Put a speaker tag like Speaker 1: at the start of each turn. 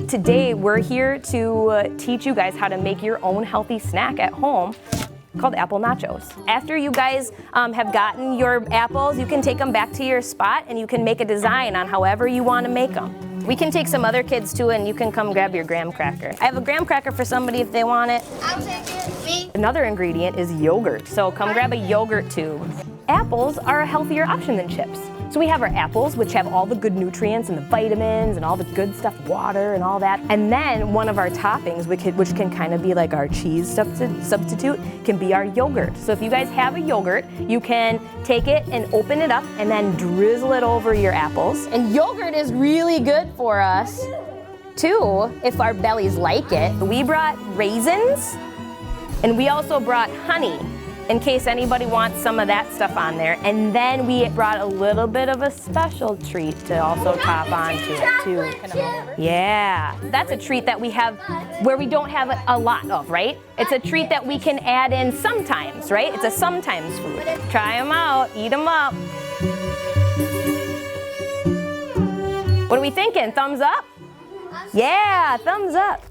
Speaker 1: Today we're here to teach you guys how to make your own healthy snack at home called Apple Nachos. After you guys have gotten your apples, you can take them back to your spot and you can make a design on however you want to make them. We can take some other kids too, and you can come grab your graham cracker. I have a graham cracker for somebody if they want it.
Speaker 2: I'll take it. Me.
Speaker 1: Another ingredient is yogurt, so come grab a yogurt tube. Apples are a healthier option than chips. So we have our apples, which have all the good nutrients and the vitamins and all the good stuff, water and all that. And then one of our toppings, which can kind of be like our cheese substitute, can be our yogurt. So if you guys have a yogurt, you can take it and open it up and then drizzle it over your apples. And yogurt is really good for us too, if our bellies like it. We brought raisins, and we also brought honey, in case anybody wants some of that stuff on there. And then we brought a little bit of a special treat to also top onto it too. Yeah, that's a treat that we have where we don't have a lot of, right? It's a treat that we can add in sometimes, right? It's a sometimes food. Try them out, eat them up. What are we thinking? Thumbs up? Yeah, thumbs up.